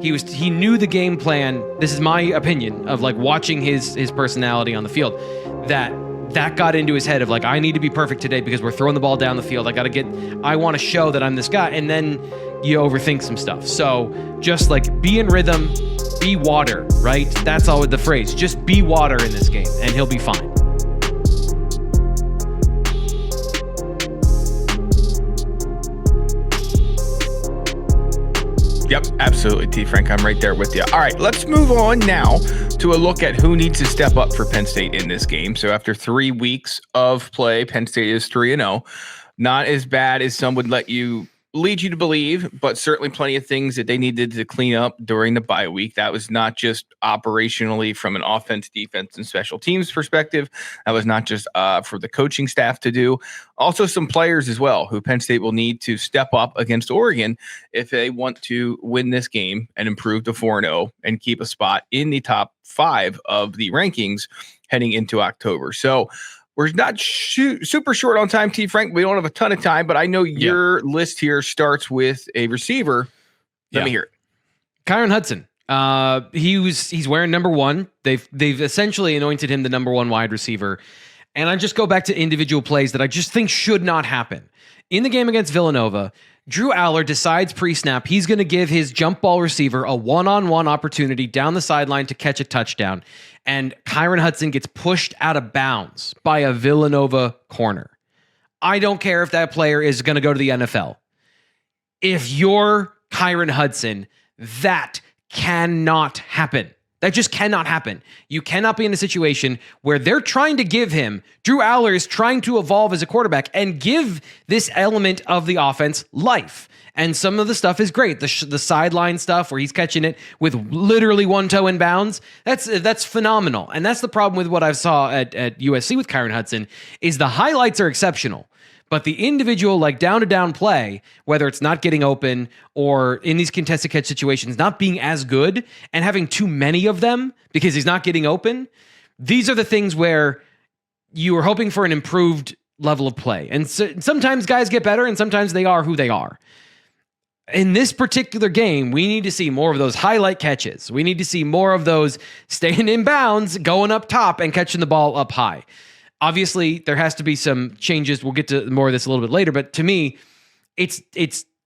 He knew the game plan. This is my opinion of like watching his personality on the field, that got into his head of like, I need to be perfect today because we're throwing the ball down the field. I want to show that I'm this guy. And then you overthink some stuff. So just like be in rhythm, be water, right? That's all with the phrase. Just be water in this game and he'll be fine. Yep, absolutely, T. Frank. I'm right there with you. All right, let's move on now to a look at who needs to step up for Penn State in this game. So after 3 weeks of play, Penn State is 3-0. Not as bad as some would lead you to believe, but certainly plenty of things that they needed to clean up during the bye week. That was not just operationally from an offense, defense, and special teams perspective. That was not just for the coaching staff to do. Also some players as well who Penn State will need to step up against Oregon if they want to win this game and improve to 4-0 and keep a spot in the top 5 of the rankings heading into October. So we're not super short on time, T. Frank. We don't have a ton of time, but I know your list here starts with a receiver. Let me hear it. Kyron Hudson. He's wearing number 1. They've essentially anointed him the number 1 wide receiver. And I just go back to individual plays that I just think should not happen. In the game against Villanova, Drew Aller decides pre-snap he's going to give his jump ball receiver a one-on-one opportunity down the sideline to catch a touchdown. And Kyron Hudson gets pushed out of bounds by a Villanova corner. I don't care if that player is going to go to the NFL. If you're Kyron Hudson, that cannot happen. That just cannot happen. You cannot be in a situation where they're trying to give him, Drew Aller is trying to evolve as a quarterback and give this element of the offense life. And some of the stuff is great. The sideline stuff where he's catching it with literally one toe in bounds, that's phenomenal. And that's the problem with what I saw at USC with Kyron Hudson is the highlights are exceptional. But the individual, like down-to-down play, whether it's not getting open or in these contested catch situations, not being as good and having too many of them because he's not getting open, these are the things where you are hoping for an improved level of play. And so, sometimes guys get better and sometimes they are who they are. In this particular game, we need to see more of those highlight catches. We need to see more of those staying in bounds, going up top and catching the ball up high. Obviously, there has to be some changes. We'll get to more of this a little bit later. But to me, it's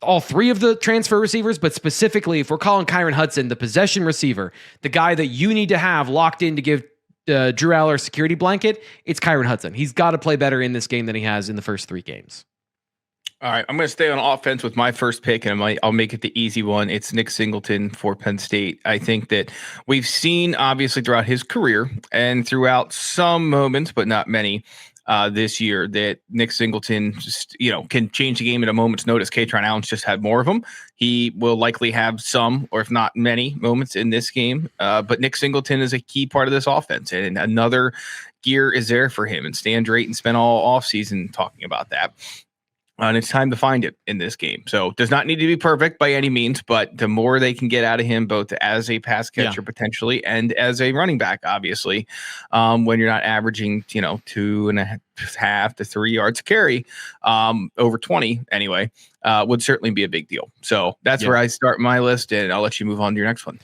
all 3 of the transfer receivers. But specifically, if we're calling Kyron Hudson the possession receiver, the guy that you need to have locked in to give Drew Aller a security blanket, it's Kyron Hudson. He's got to play better in this game than he has in the first 3 games. All right, I'm going to stay on offense with my first pick, and I'll make it the easy one. It's Nick Singleton for Penn State. I think that we've seen, obviously, throughout his career and throughout some moments, but not many, this year, that Nick Singleton just, can change the game at a moment's notice. Katron Allen's just had more of them. He will likely have some, or if not many, moments in this game. But Nick Singleton is a key part of this offense, and another gear is there for him. And Stan Drayton spent all offseason talking about that. And it's time to find it in this game. So does not need to be perfect by any means, but the more they can get out of him, both as a pass catcher potentially and as a running back, obviously, when you're not averaging, 2.5 to 3 yards a carry, over 20 anyway, would certainly be a big deal. So that's where I start my list, and I'll let you move on to your next one.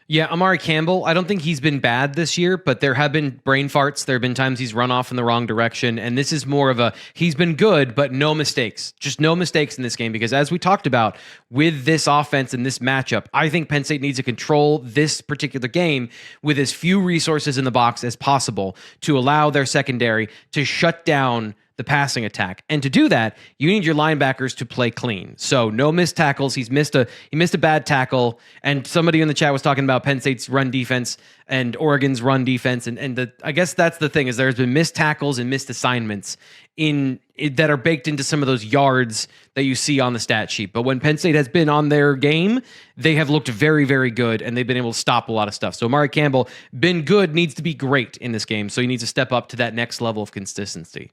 Yeah, Amari Campbell, I don't think he's been bad this year, but there have been brain farts. There have been times he's run off in the wrong direction, and this is more of he's been good, but no mistakes. Just no mistakes in this game, because as we talked about with this offense and this matchup, I think Penn State needs to control this particular game with as few resources in the box as possible to allow their secondary to shut down the passing attack. And to do that, you need your linebackers to play clean. So no missed tackles. He missed a bad tackle. And somebody in the chat was talking about Penn State's run defense and Oregon's run defense. And I guess that's the thing, is there's been missed tackles and missed assignments that are baked into some of those yards that you see on the stat sheet. But when Penn State has been on their game, they have looked very, very good, and they've been able to stop a lot of stuff. So Amari Campbell, been good, needs to be great in this game. So he needs to step up to that next level of consistency.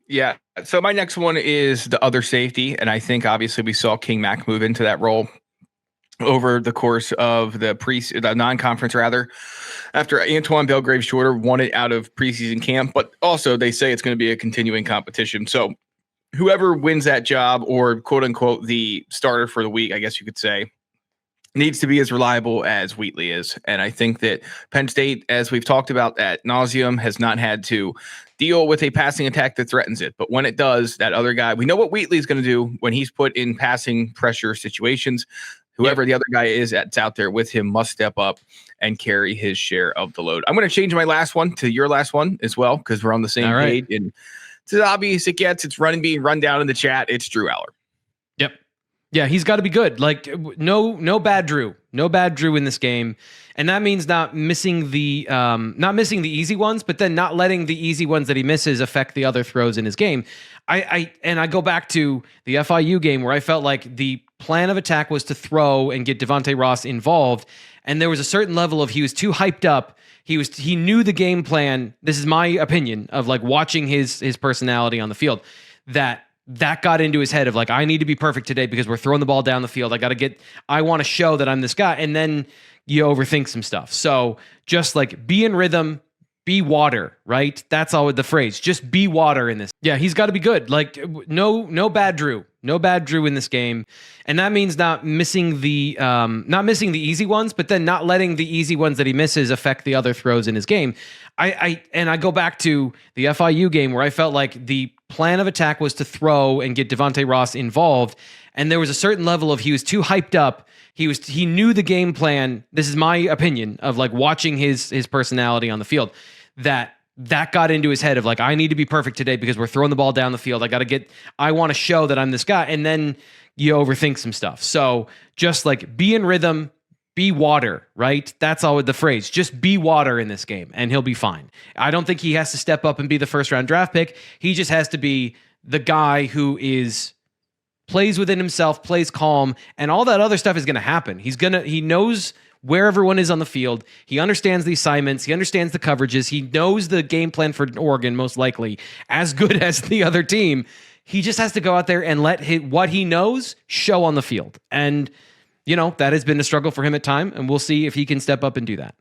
Yeah. So my next one is the other safety. And I think obviously we saw King Mack move into that role over the course of the non-conference after Antoine Belgrave-Shorter won it out of preseason camp. But also they say it's going to be a continuing competition. So whoever wins that job, or quote unquote the starter for the week, I guess you could say, needs to be as reliable as Wheatley is. And I think that Penn State, as we've talked about at nauseum, has not had to deal with a passing attack that threatens it. But when it does, that other guy, we know what Wheatley is going to do when he's put in passing pressure situations. Whoever the other guy is that's out there with him must step up and carry his share of the load. I'm going to change my last one to your last one as well, because we're on the same page. And it's as obvious it gets. It's being run down in the chat. It's Drew Aller. Yep. Yeah, he's got to be good. Like no bad Drew. No bad Drew in this game. And that means not missing the easy ones, but then not letting the easy ones that he misses affect the other throws in his game. I go back to the FIU game where I felt like the plan of attack was to throw and get Devontae Ross involved. And there was a certain level of he was too hyped up. He knew the game plan. This is my opinion of like watching his personality on the field, that got into his head of like, I need to be perfect today because we're throwing the ball down the field. I want to show that I'm this guy. And then you overthink some stuff. So just like be in rhythm, be water, right? That's all with the phrase. Just be water in this. Yeah, he's got to be good. Like no bad Drew. No bad Drew in this game. And that means not missing the easy ones, but then not letting the easy ones that he misses affect the other throws in his game. I go back to the FIU game where I felt like the plan of attack was to throw and get Devontae Ross involved. And there was a certain level of he was too hyped up. He knew the game plan. This is my opinion of like watching his personality on the field, that got into his head of like, I need to be perfect today because we're throwing the ball down the field. I want to show that I'm this guy. And then you overthink some stuff. So just like be in rhythm, be water, right? That's all with the phrase. Just be water in this game and he'll be fine. I don't think he has to step up and be the first round draft pick. He just has to be the guy who plays within himself, plays calm, and all that other stuff is going to happen. He knows where everyone is on the field. He understands the assignments. He understands the coverages. He knows the game plan for Oregon, most likely, as good as the other team. He just has to go out there and let what he knows show on the field. And, that has been a struggle for him at time, and we'll see if he can step up and do that.